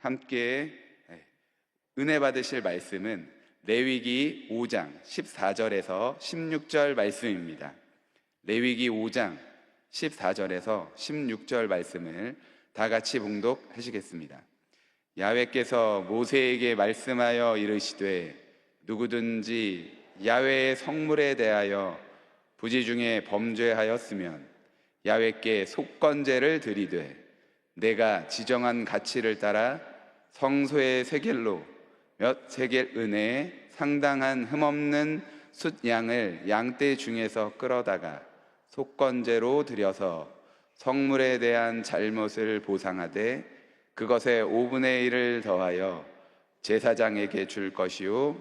함께 은혜 받으실 말씀은 레위기 5장 14절에서 16절 말씀입니다. 레위기 5장 14절에서 16절 말씀을 다 같이 봉독하시겠습니다. 야훼께서 모세에게 말씀하여 이르시되 누구든지 야훼의 성물에 대하여 부지 중에 범죄하였으면 야훼께 속건제를 드리되 내가 지정한 가치를 따라 성소의 세겔로 몇 세겔 은혜에 상당한 흠없는 숫 양을 양떼 중에서 끌어다가 속건제로 드려서 성물에 대한 잘못을 보상하되 그것의 5분의 1을 더하여 제사장에게 줄 것이요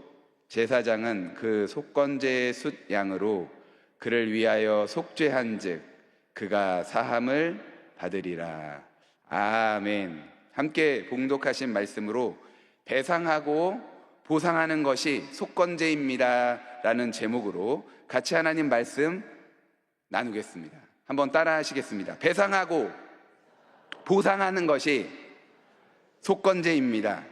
제사장은 그 속건제의 숫 양으로 그를 위하여 속죄한즉 그가 사함을 받으리라. 아멘. 함께 봉독하신 말씀으로 배상하고 보상하는 것이 속건제입니다 라는 제목으로 같이 하나님 말씀 나누겠습니다. 한번 따라 하시겠습니다. 배상하고 보상하는 것이 속건제입니다.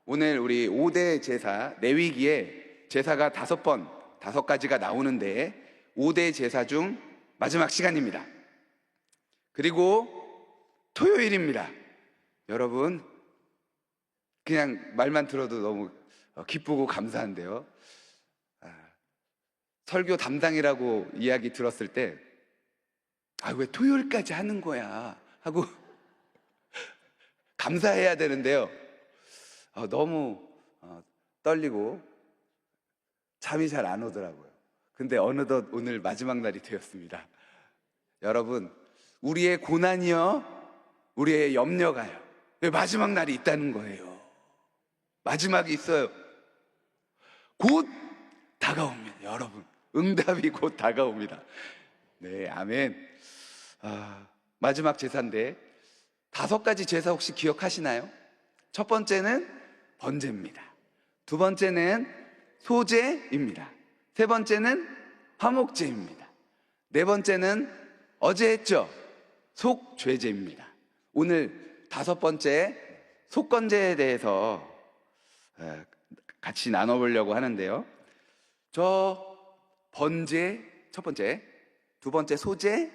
오늘 우리 5대 제사 레위기에 제사가 5가지가 나오는데 5대 제사 중 마지막 시간입니다. 그리고 토요일입니다. 여러분 그냥 말만 들어도 너무 기쁘고 감사한데요. 설교 담당이라고 이야기 들었을 때 왜 토요일까지 하는 거야 하고 감사해야 되는데요. 너무 떨리고 잠이 잘 안 오더라고요. 근데 어느덧 오늘 마지막 날이 되었습니다. 여러분 우리의 고난이요 우리의 염려가요 마지막 날이 있다는 거예요. 마지막이 있어요. 곧 다가옵니다. 여러분 응답이 곧 다가옵니다. 네, 아멘. 마지막 제사인데 5가지 제사 혹시 기억하시나요? 첫 번째는 번제입니다. 두 번째는 소제입니다. 세 번째는 화목제입니다. 네 번째는 어제 했죠? 속죄제입니다. 오늘 5번째 속건제에 대해서 같이 나눠보려고 하는데요. 저 번제 첫 번째, 두 번째 소제,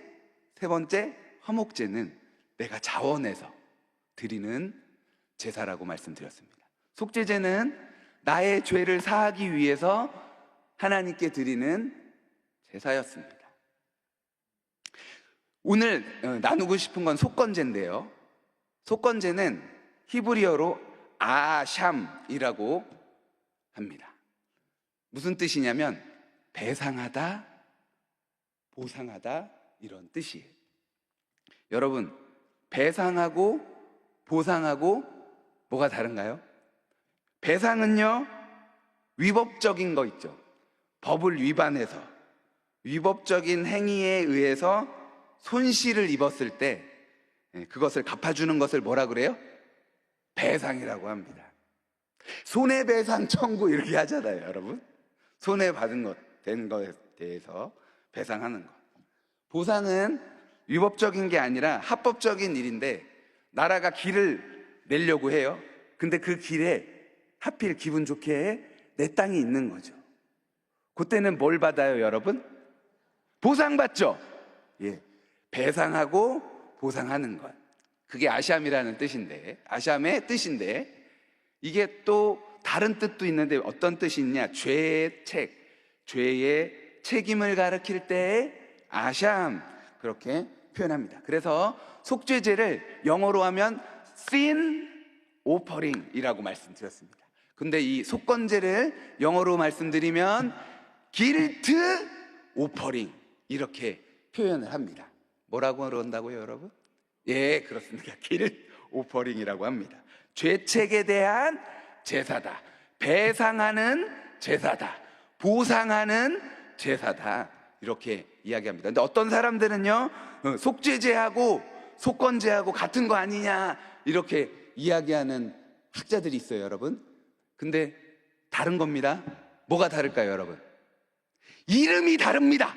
세 번째 화목제는 내가 자원해서 드리는 제사라고 말씀드렸습니다. 속죄제는 나의 죄를 사하기 위해서 하나님께 드리는 제사였습니다. 오늘 나누고 싶은 건 속건제인데요. 속건제는 히브리어로 아샴이라고 합니다. 무슨 뜻이냐면 배상하다, 보상하다 이런 뜻이에요. 여러분 배상하고 보상하고 뭐가 다른가요? 배상은요 위법적인 거 있죠. 법을 위반해서 위법적인 행위에 의해서 손실을 입었을 때 그것을 갚아주는 것을 뭐라 그래요? 배상이라고 합니다. 손해배상 청구 이렇게 하잖아요. 여러분 손해받은 것, 된 것에 대해서 배상하는 것. 보상은 위법적인 게 아니라 합법적인 일인데 나라가 길을 내려고 해요. 근데 그 길에 하필 기분 좋게 내 땅이 있는 거죠. 그때는 뭘 받아요, 여러분? 보상받죠? 예. 배상하고 보상하는 것. 그게 아샴이라는 뜻인데, 아샴의 뜻인데, 이게 또 다른 뜻도 있는데 어떤 뜻이 있냐? 죄의 책, 죄의 책임을 가리킬 때의 아샴, 그렇게 표현합니다. 그래서 속죄제를 영어로 하면 sin offering이라고 말씀드렸습니다. 근데 이 속건제를 영어로 말씀드리면 guilt offering 이렇게 표현을 합니다. 뭐라고 그런다고요, 여러분? 예, 그렇습니다. guilt offering이라고 합니다. 죄책에 대한 제사다. 배상하는 제사다. 보상하는 제사다. 이렇게 이야기합니다. 근데 어떤 사람들은요, 속죄제하고 속건제하고 같은 거 아니냐 이렇게 이야기하는 학자들이 있어요, 여러분. 근데 다른 겁니다. 뭐가 다를까요, 여러분? 이름이 다릅니다.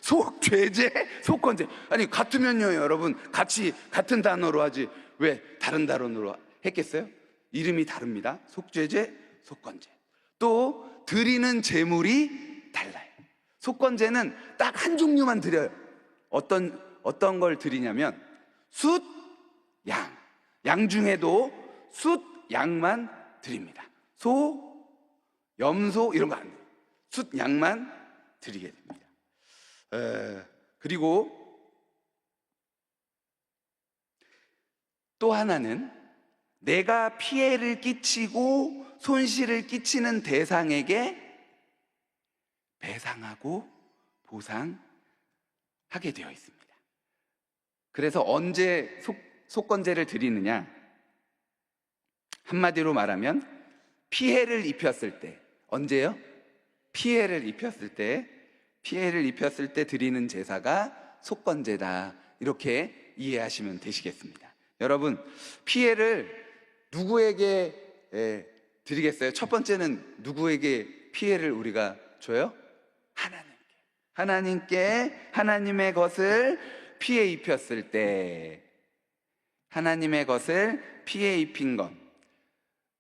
속죄제, 속건제. 아니 같으면요 여러분, 같이 같은 단어로 하지 왜 다른 단어로 했겠어요? 이름이 다릅니다. 속죄제, 속건제. 또 드리는 제물이 달라요. 속건제는 딱 한 종류만 드려요. 어떤 걸 드리냐면 숫, 양. 양 중에도 숫, 양만 드립니다. 소, 염소 이런 거 안 돼요. 숫, 양만 드리게 됩니다. 그리고 또 하나는 내가 피해를 끼치고 손실을 끼치는 대상에게 배상하고 보상하게 되어 있습니다. 그래서 언제 속건제를 드리느냐? 한마디로 말하면 피해를 입혔을 때. 언제요? 피해를 입혔을 때 드리는 제사가 속건제다. 이렇게 이해하시면 되시겠습니다. 여러분, 피해를 누구에게 드리겠어요? 첫 번째는 누구에게 피해를 우리가 줘요? 하나님께 하나님의 것을 피해 입혔을 때, 하나님의 것을 피해 입힌 것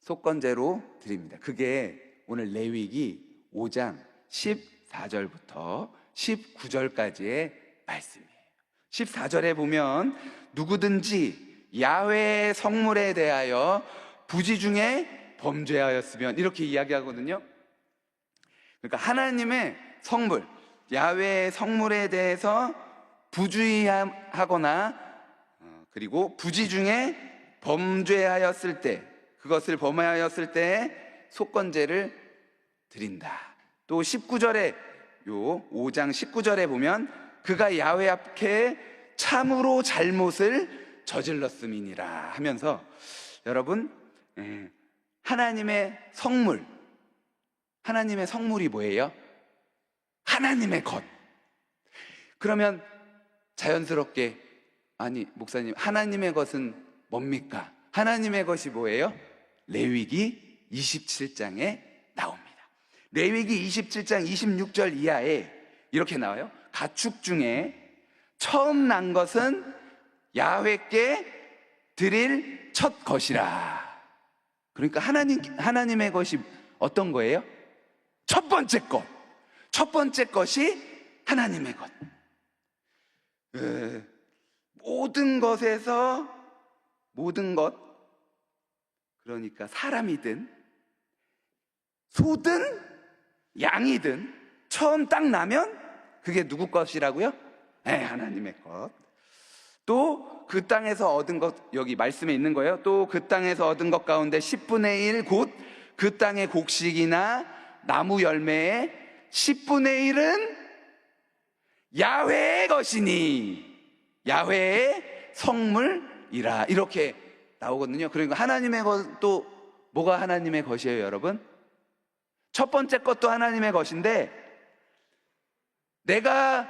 속건제로 드립니다. 그게 오늘 레위기 5장 14절부터 19절까지의 말씀이에요. 14절에 보면 누구든지 야훼의 성물에 대하여 부지 중에 범죄하였으면, 이렇게 이야기하거든요. 그러니까 하나님의 성물, 야훼의 성물에 대해서 부주의하거나 그리고 부지 중에 범죄하였을 때, 그것을 범하였을 때 속건제를 드린다. 또 19절에, 요 5장 19절에 보면 그가 야훼 앞에 참으로 잘못을 저질렀음이니라 하면서, 여러분, 하나님의 성물, 하나님의 성물이 뭐예요? 하나님의 것. 그러면 자연스럽게, 아니 목사님, 하나님의 것은 뭡니까? 하나님의 것이 뭐예요? 레위기 27장에 나옵니다. 레위기 27장 26절 이하에 이렇게 나와요. 가축 중에 처음 난 것은 야훼께 드릴 첫 것이라. 그러니까 하나님의 것이 어떤 거예요? 첫 번째 것. 첫 번째 것이 하나님의 것. 모든 것에서, 모든 것, 그러니까 사람이든 소든 양이든 처음 딱 나면 그게 누구 것이라고요? 하나님의 것. 또 그 땅에서 얻은 것, 여기 말씀에 있는 거예요. 또 그 땅에서 얻은 것 가운데 10분의 1, 곧 그 땅의 곡식이나 나무 열매의 10분의 1은 야훼의 것이니 야훼의 성물이라, 이렇게 나오거든요. 그러니까 하나님의 것도 뭐가 하나님의 것이에요, 여러분? 첫 번째 것도 하나님의 것인데, 내가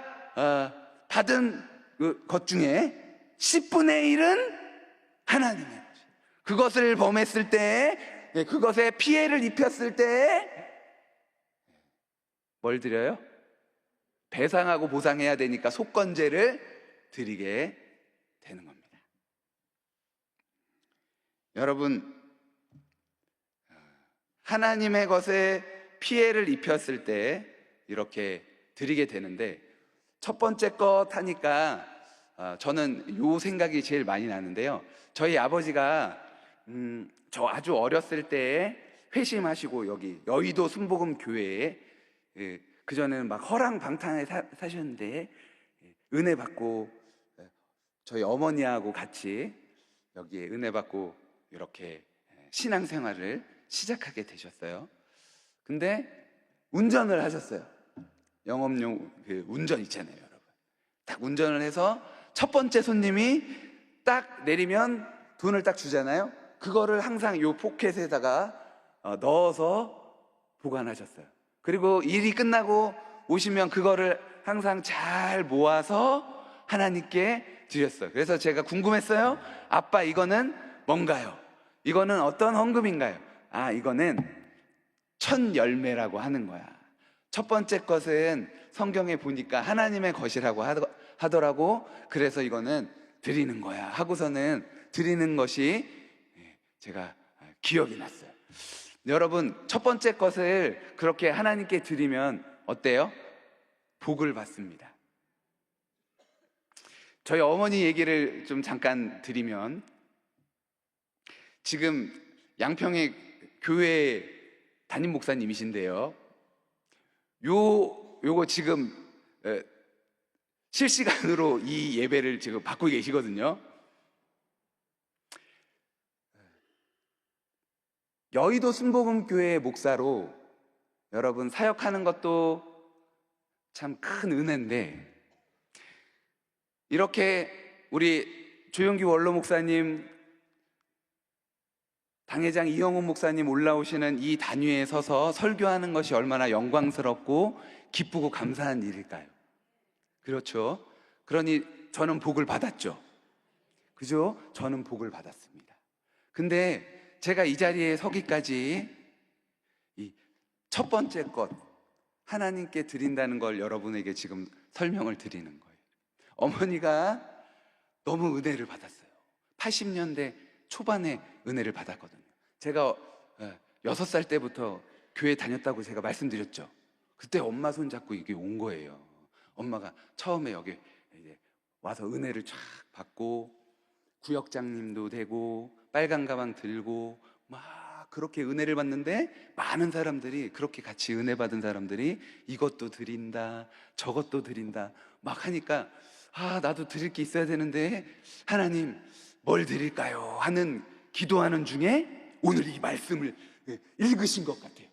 받은 그 것 중에 10분의 1은 하나님의 것이에요. 그것을 범했을 때, 그것에 피해를 입혔을 때 뭘 드려요? 배상하고 보상해야 되니까 속건제를 드리게 되는 겁니다. 여러분, 하나님의 것에 피해를 입혔을 때 이렇게 드리게 되는데, 첫 번째 것 하니까 저는 요 생각이 제일 많이 나는데요. 저희 아버지가 저 아주 어렸을 때 회심하시고 여기 여의도 순복음 교회에, 그전에는 막 허랑방탕하게 사셨는데 은혜 받고 저희 어머니하고 같이 여기에 은혜 받고 이렇게 신앙생활을 시작하게 되셨어요. 근데 운전을 하셨어요. 영업용 그 운전 있잖아요, 여러분. 딱 운전을 해서 첫 번째 손님이 딱 내리면 돈을 딱 주잖아요. 그거를 항상 요 포켓에다가 넣어서 보관하셨어요. 그리고 일이 끝나고 오시면 그거를 항상 잘 모아서 하나님께 드렸어요. 그래서 제가 궁금했어요. 아빠, 이거는 뭔가요? 이거는 어떤 헌금인가요? 아, 이거는 첫 열매라고 하는 거야. 첫 번째 것은 성경에 보니까 하나님의 것이라고 하더라고. 그래서 이거는 드리는 거야 하고서는 드리는 것이 제가 기억이 났어요. 여러분, 첫 번째 것을 그렇게 하나님께 드리면 어때요? 복을 받습니다. 저희 어머니 얘기를 좀 잠깐 드리면, 지금 양평의 교회 담임 목사님이신데요, 요거 지금 실시간으로 이 예배를 지금 받고 계시거든요. 여의도 순복음교회 목사로 여러분 사역하는 것도 참 큰 은혜인데, 이렇게 우리 조영기 원로 목사님, 당회장 이영훈 목사님 올라오시는 이 단위에 서서 설교하는 것이 얼마나 영광스럽고 기쁘고 감사한 일일까요? 그렇죠? 그러니 저는 복을 받았죠. 그죠? 저는 복을 받았습니다. 근데 제가 이 자리에 서기까지 이 첫 번째 것, 하나님께 드린다는 걸 여러분에게 지금 설명을 드리는 거예요. 어머니가 너무 은혜를 받았어요. 80년대 초반에 은혜를 받았거든요. 제가 6살 때부터 교회 다녔다고 제가 말씀드렸죠. 그때 엄마 손잡고 이게 온 거예요. 엄마가 처음에 여기 이제 와서 은혜를 쫙 받고 구역장님도 되고 빨간 가방 들고 막 그렇게 은혜를 받는데, 많은 사람들이, 그렇게 같이 은혜 받은 사람들이 이것도 드린다 저것도 드린다 막 하니까, 나도 드릴 게 있어야 되는데 하나님 뭘 드릴까요? 하는 기도하는 중에 오늘 이 말씀을 읽으신 것 같아요.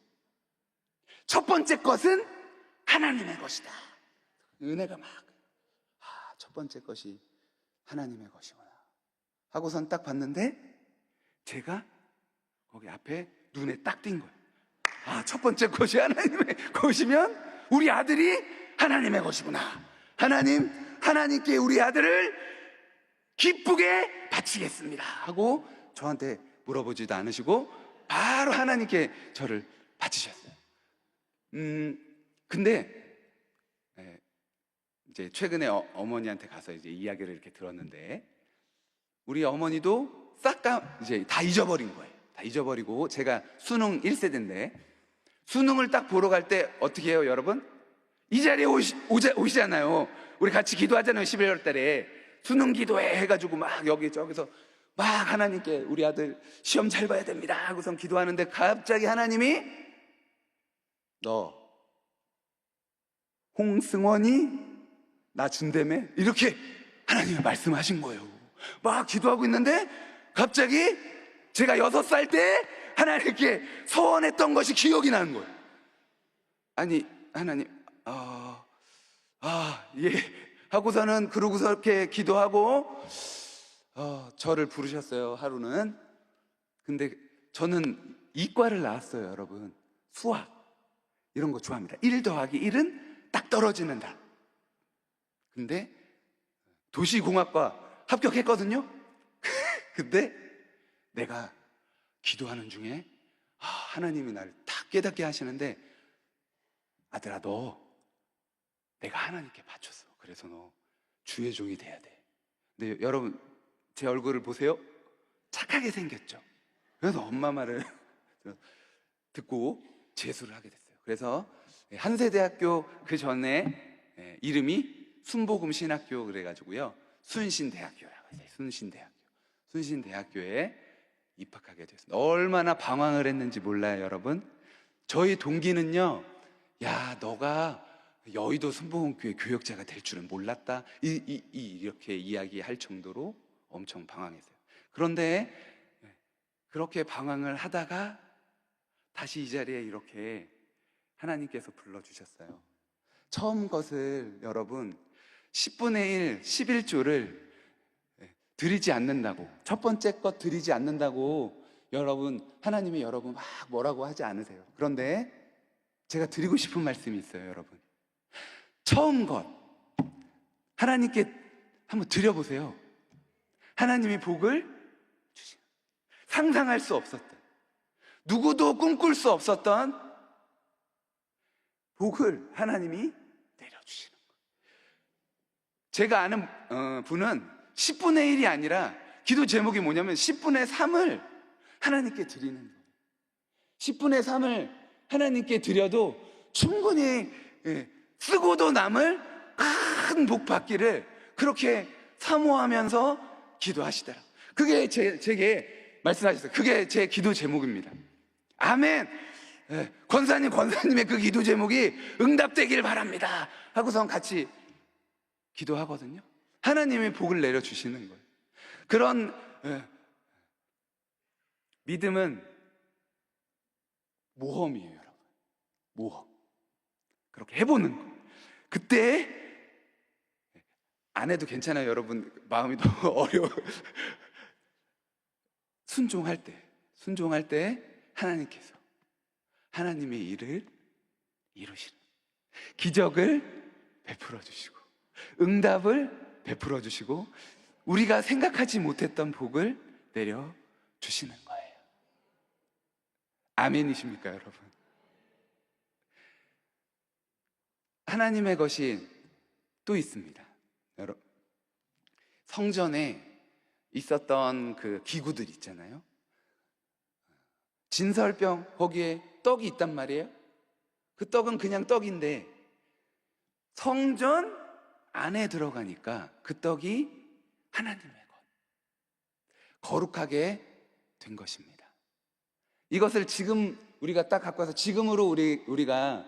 첫 번째 것은 하나님의 것이다. 은혜가 막, 첫 번째 것이 하나님의 것이구나 하고선 딱 봤는데, 제가 거기 앞에 눈에 딱 띈 거예요. 첫 번째 것이 하나님의 것이면 우리 아들이 하나님의 것이구나. 하나님께 우리 아들을 기쁘게 바치겠습니다 하고 저한테 물어보지도 않으시고 바로 하나님께 저를 바치셨어요. 근데 이제 최근에 어머니한테 가서 이제 이야기를 이렇게 들었는데, 우리 어머니도 싹 다 이제 다 잊어버린 거예요. 다 잊어버리고, 제가 수능 1세대인데 수능을 딱 보러 갈 때 어떻게 해요, 여러분? 이 자리에 오시잖아요. 우리 같이 기도하잖아요. 11월 달에 수능 기도회 해가지고 막 여기저기서 막 하나님께 우리 아들 시험 잘 봐야 됩니다 하고선 기도하는데, 갑자기 하나님이 너 홍승원이 나 준다며? 이렇게 하나님이 말씀하신 거예요. 막 기도하고 있는데 갑자기 제가 6살 때 하나님께 서원했던 것이 기억이 나는 거예요. 아니 하나님, 예 하고서는, 그러고서 이렇게 기도하고 저를 부르셨어요, 하루는. 근데 저는 이과를 나왔어요, 여러분. 수학 이런 거 좋아합니다. 1 더하기 1은 딱 떨어지는다. 근데 도시공학과 합격했거든요. 근데 내가 기도하는 중에 하나님이 나를 딱 깨닫게 하시는데, 아들아, 너 내가 하나님께 바쳤어. 그래서 너 주의 종이 돼야 돼. 근데 여러분, 제 얼굴을 보세요. 착하게 생겼죠. 그래서 엄마 말을 듣고 재수를 하게 됐어요. 그래서 한세대학교, 그 전에 이름이 순복음신학교 그래가지고요, 순신대학교라고 해요. 순신대학교에 입학하게 됐습니다. 얼마나 방황을 했는지 몰라요, 여러분. 저희 동기는요, 야, 너가 여의도 순복음교회 교역자가 될 줄은 몰랐다, 이렇게 이야기할 정도로 엄청 방황했어요. 그런데 그렇게 방황을 하다가 다시 이 자리에 이렇게 하나님께서 불러주셨어요. 처음 것을, 여러분, 10분의 1, 11조를 드리지 않는다고, 첫 번째 것 드리지 않는다고 여러분, 하나님이 여러분 막 뭐라고 하지 않으세요. 그런데 제가 드리고 싶은 말씀이 있어요, 여러분. 처음 것 하나님께 한번 드려보세요. 하나님이 복을 주시, 상상할 수 없었던, 누구도 꿈꿀 수 없었던 복을 하나님이 내려주시는 거예요. 제가 아는 분은 10분의 1이 아니라 기도 제목이 뭐냐면 10분의 3을 하나님께 드리는 거예요. 10분의 3을 하나님께 드려도 충분히 쓰고도 남을 큰 복 받기를 그렇게 사모하면서 기도하시더라고요. 그게 제게 말씀하셨어요. 그게 제 기도 제목입니다. 아멘. 권사님의 그 기도 제목이 응답되길 바랍니다 하고선 같이 기도하거든요. 하나님이 복을 내려주시는 거예요. 그런 믿음은 모험이에요, 여러분. 모험. 그렇게 해보는 거예요. 그때 안 해도 괜찮아요, 여러분. 마음이 너무 어려워. 순종할 때 하나님께서 하나님의 일을 이루시는, 기적을 베풀어 주시고 응답을 베풀어 주시고 우리가 생각하지 못했던 복을 내려 주시는 거예요. 아멘이십니까, 여러분? 하나님의 것이 또 있습니다. 여러분, 성전에 있었던 그 기구들 있잖아요. 진설병, 거기에 떡이 있단 말이에요. 그 떡은 그냥 떡인데 성전 안에 들어가니까 그 떡이 하나님의 것, 거룩하게 된 것입니다. 이것을 지금 우리가 딱 갖고 와서 지금으로 우리가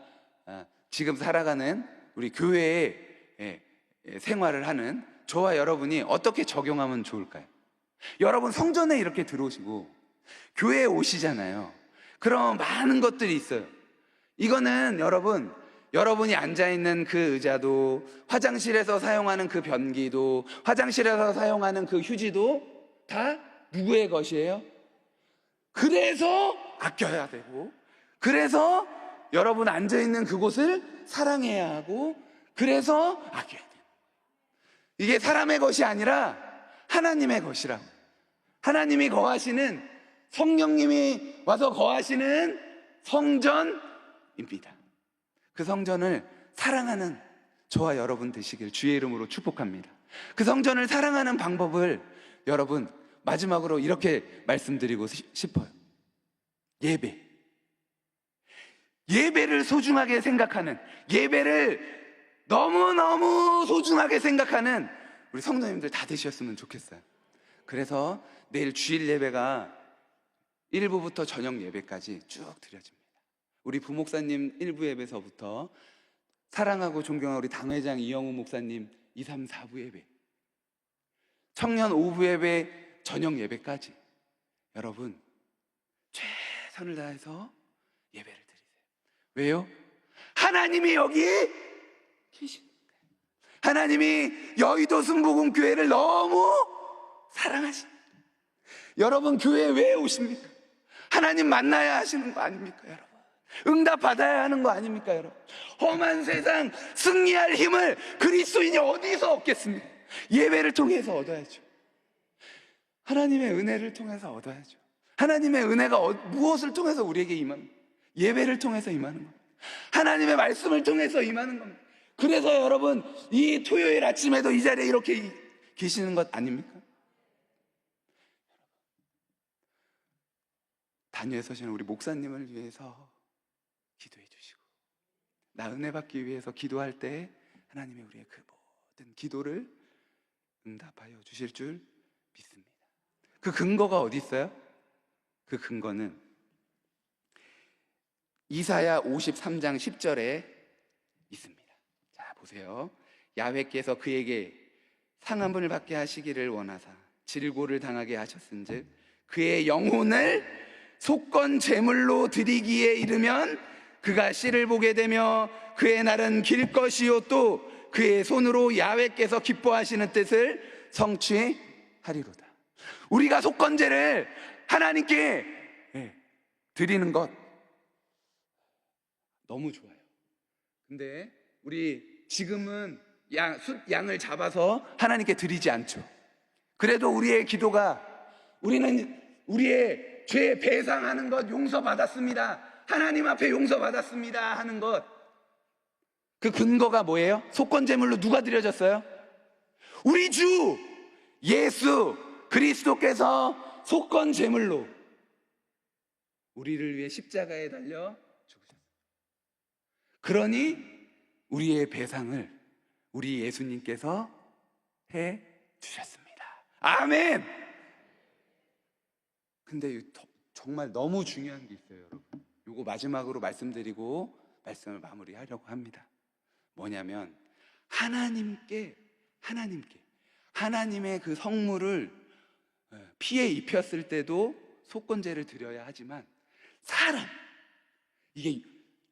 지금 살아가는 우리 교회에 생활을 하는 저와 여러분이 어떻게 적용하면 좋을까요? 여러분 성전에 이렇게 들어오시고 교회에 오시잖아요. 그럼 많은 것들이 있어요. 이거는 여러분이 앉아있는 그 의자도, 화장실에서 사용하는 그 변기도, 화장실에서 사용하는 그 휴지도 다 누구의 것이에요? 그래서 아껴야 되고, 그래서 여러분 앉아있는 그곳을 사랑해야 하고, 그래서 아껴야 돼요. 이게 사람의 것이 아니라 하나님의 것이라고. 하나님이 거하시는, 성령님이 와서 거하시는 성전입니다. 그 성전을 사랑하는 저와 여러분 되시길 주의 이름으로 축복합니다. 그 성전을 사랑하는 방법을 여러분 마지막으로 이렇게 말씀드리고 싶어요. 예배를 소중하게 생각하는, 예배를 너무너무 소중하게 생각하는 우리 성도님들 다 되셨으면 좋겠어요. 그래서 내일 주일 예배가 1부부터 저녁 예배까지 쭉 드려집니다. 우리 부목사님 1부 예배서부터 사랑하고 존경하는 우리 당회장 이영우 목사님 2, 3, 4부 예배, 청년 5부 예배, 저녁 예배까지 여러분 최선을 다해서 예배를 드리세요. 왜요? 하나님이 여기 계십니다. 하나님이 여의도 순복음교회를 너무 사랑하십니다. 여러분 교회에 왜 오십니까? 하나님 만나야 하시는 거 아닙니까, 여러분? 응답 받아야 하는 거 아닙니까, 여러분? 험한 세상 승리할 힘을 그리스도인이 어디서 얻겠습니까? 예배를 통해서 얻어야죠. 하나님의 은혜를 통해서 얻어야죠. 하나님의 은혜가 무엇을 통해서 우리에게 임합니까? 예배를 통해서 임하는 겁니다. 하나님의 말씀을 통해서 임하는 겁니다. 그래서 여러분 이 토요일 아침에도 이 자리에 이렇게 계시는 것 아닙니까? 단위에 서시는 우리 목사님을 위해서 기도해 주시고, 나 은혜 받기 위해서 기도할 때 하나님이 우리의 그 모든 기도를 응답하여 주실 줄 믿습니다. 그 근거가 어디 있어요? 그 근거는 이사야 53장 10절에 있습니다. 자, 보세요. 야훼께서 그에게 상함을 받게 하시기를 원하사 질고를 당하게 하셨은즉 그의 영혼을 속건 제물로 드리기에 이르면 그가 씨를 보게 되며 그의 날은 길 것이요 또 그의 손으로 야훼께서 기뻐하시는 뜻을 성취하리로다. 우리가 속건제를 하나님께 드리는 것 너무 좋아요. 근데 우리 지금은 양을 잡아서 하나님께 드리지 않죠. 그래도 우리의 기도가, 우리는 우리의 죄 배상하는 것 용서받았습니다, 하나님 앞에 용서받았습니다 하는 것, 그 근거가 뭐예요? 속건제물로 누가 드려졌어요? 우리 주 예수 그리스도께서 속건제물로 우리를 위해 십자가에 달려 죽으셨어요. 그러니 우리의 배상을 우리 예수님께서 해 주셨습니다. 아멘. 근데 정말 너무 중요한 게 있어요, 여러분. 요거 마지막으로 말씀드리고 말씀을 마무리하려고 합니다. 뭐냐면 하나님의 그 성물을 피에 입혔을 때도 속건제를 드려야 하지만 이게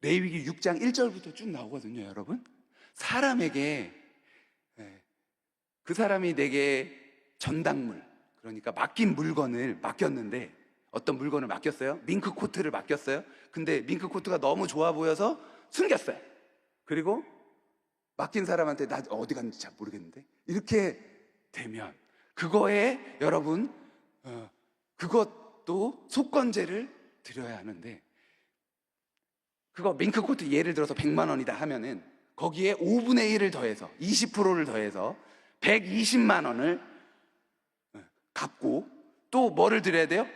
레위기 6장 1절부터 쭉 나오거든요, 여러분. 사람에게 그 사람이 내게 전당물, 그러니까 맡긴 물건을 맡겼는데, 어떤 물건을 맡겼어요? 밍크 코트를 맡겼어요. 근데 밍크 코트가 너무 좋아 보여서 숨겼어요. 그리고 맡긴 사람한테 나 어디 갔는지 잘 모르겠는데, 이렇게 되면 그거에 여러분 그것도 속건제를 드려야 하는데, 그거 밍크 코트 예를 들어서 100만 원이다 하면은 거기에 5분의 1을 더해서 20%를 더해서 120만 원을 갚고, 또 뭐를 드려야 돼요?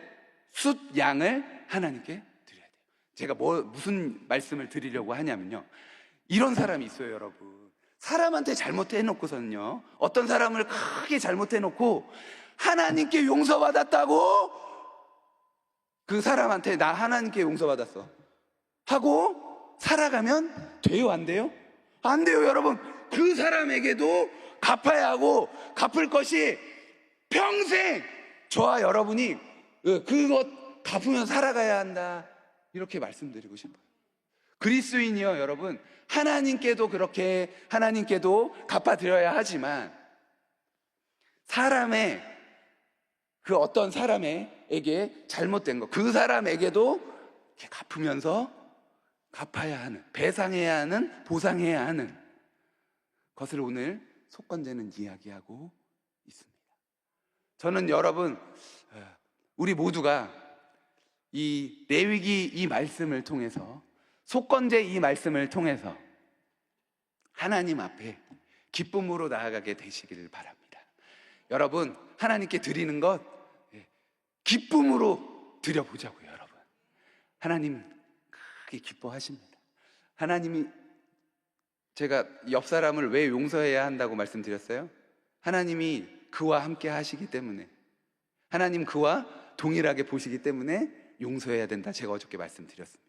숫양을 하나님께 드려야 돼요. 제가 무슨 말씀을 드리려고 하냐면요, 이런 사람이 있어요, 여러분. 사람한테 잘못해놓고서는요, 어떤 사람을 크게 잘못해놓고 하나님께 용서받았다고 그 사람한테 나 하나님께 용서받았어 하고 살아가면 돼요, 안 돼요? 안 돼요, 여러분. 그 사람에게도 갚아야 하고, 갚을 것이 평생 저와 여러분이 그것 갚으면 살아가야 한다, 이렇게 말씀드리고 싶어요. 그리스도인이요, 여러분, 하나님께도 갚아드려야 하지만, 그 어떤 사람에게 잘못된 거, 그 사람에게도 이렇게 갚으면서 갚아야 하는, 배상해야 하는, 보상해야 하는 것을 오늘 속건제는 이야기하고 있습니다. 저는 여러분, 우리 모두가 이 레위기 이 말씀을 통해서, 속건제 이 말씀을 통해서 하나님 앞에 기쁨으로 나아가게 되시기를 바랍니다. 여러분, 하나님께 드리는 것 기쁨으로 드려보자고요, 여러분. 하나님 크게 기뻐하십니다. 하나님이, 제가 옆 사람을 왜 용서해야 한다고 말씀드렸어요? 하나님이 그와 함께 하시기 때문에, 하나님 그와 동일하게 보시기 때문에 용서해야 된다, 제가 어저께 말씀드렸습니다.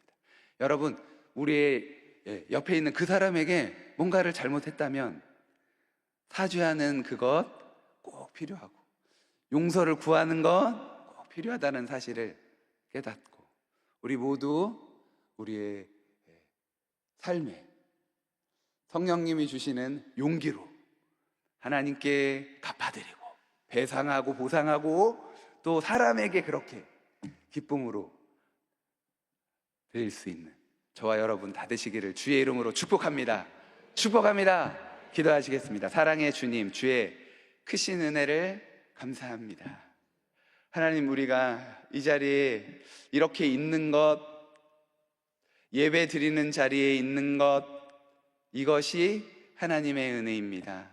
여러분, 우리의 옆에 있는 그 사람에게 뭔가를 잘못했다면 사죄하는 그것 꼭 필요하고, 용서를 구하는 것 꼭 필요하다는 사실을 깨닫고, 우리 모두 우리의 삶에 성령님이 주시는 용기로 하나님께 갚아드리고 배상하고 보상하고, 또 사람에게 그렇게 기쁨으로 드릴 수 있는 저와 여러분 다 되시기를 주의 이름으로 축복합니다. 기도하시겠습니다. 사랑의 주님, 주의 크신 은혜를 감사합니다. 하나님, 우리가 이 자리에 이렇게 있는 것, 예배 드리는 자리에 있는 것, 이것이 하나님의 은혜입니다.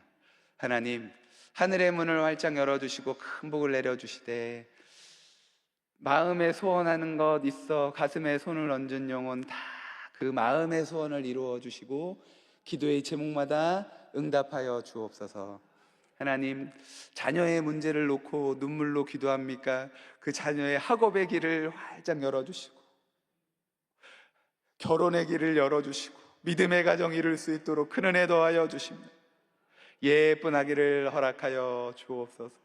하나님, 하늘의 문을 활짝 열어주시고 큰 복을 내려주시되, 마음에 소원하는 것 있어 가슴에 손을 얹은 영혼 다 그 마음의 소원을 이루어 주시고 기도의 제목마다 응답하여 주옵소서. 하나님, 자녀의 문제를 놓고 눈물로 기도합니까? 그 자녀의 학업의 길을 활짝 열어주시고, 결혼의 길을 열어주시고, 믿음의 가정 이룰 수 있도록 큰 은혜 더하여 주십니다. 예쁜 아기를 허락하여 주옵소서.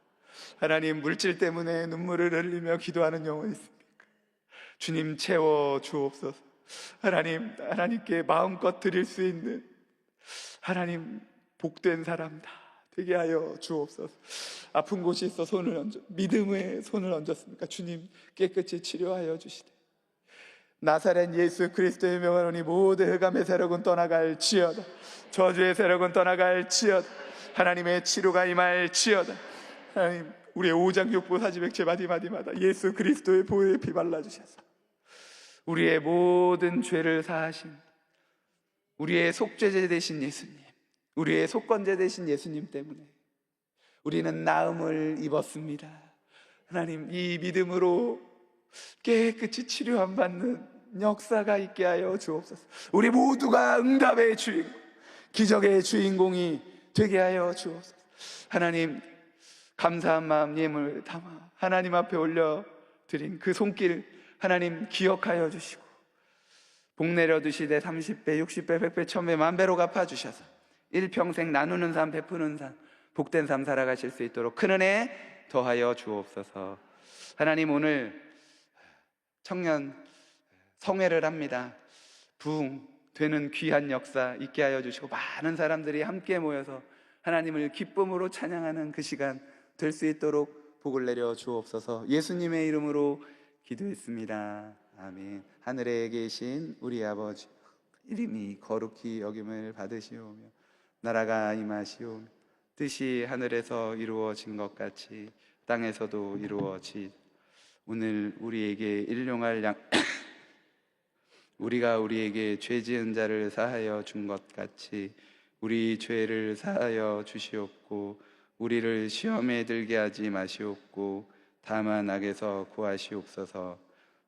하나님, 물질 때문에 눈물을 흘리며 기도하는 영혼이 있습니까? 주님, 채워 주옵소서. 하나님께 마음껏 드릴 수 있는, 하나님, 복된 사람 다 되게 하여 주옵소서. 아픈 곳이 있어 믿음의 손을 얹었습니까? 주님, 깨끗이 치료하여 주시되, 나사렛 예수 그리스도의 명하노니 모든 흑암의 세력은 떠나갈지어다. 저주의 세력은 떠나갈지어다. 하나님의 치료가 임할지어다. 하나님, 우리의 오장육부 사지백체 마디마디마다 예수 그리스도의 보혈의 피 발라주셔서 우리의 모든 죄를 사하신 우리의 속죄제 되신 예수님, 우리의 속건제 되신 예수님 때문에 우리는 나음을 입었습니다. 하나님, 이 믿음으로 깨끗이 치료 안 받는 역사가 있게 하여 주옵소서. 우리 모두가 응답의 주인공, 기적의 주인공이 되게 하여 주옵소서. 하나님, 감사한 마음 예물 담아 하나님 앞에 올려드린 그 손길 하나님 기억하여 주시고, 복 내려 주시되 30배, 60배, 100배, 1000배, 만배로 갚아주셔서 일평생 나누는 삶, 베푸는 삶, 복된 삶 살아가실 수 있도록 큰 은혜 더하여 주옵소서. 하나님, 오늘 청년 성회를 합니다. 부흥되는 귀한 역사 있게 하여 주시고, 많은 사람들이 함께 모여서 하나님을 기쁨으로 찬양하는 그 시간 될 수 있도록 복을 내려 주옵소서. 예수님의 이름으로 기도했습니다. 아멘. 하늘에 계신 우리 아버지, 이름이 거룩히 여김을 받으시오며 나라가 임하시오며 뜻이 하늘에서 이루어진 것 같이 땅에서도 이루어지. 오늘 우리에게 일용할 양 우리가 우리에게 죄 지은 자를 사하여 준 것 같이 우리 죄를 사하여 주시옵고, 우리를 시험에 들게 하지 마시옵고, 다만 악에서 구하시옵소서.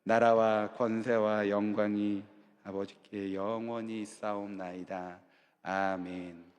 나라와 권세와 영광이 아버지께 영원히 있사옵나이다. 아멘.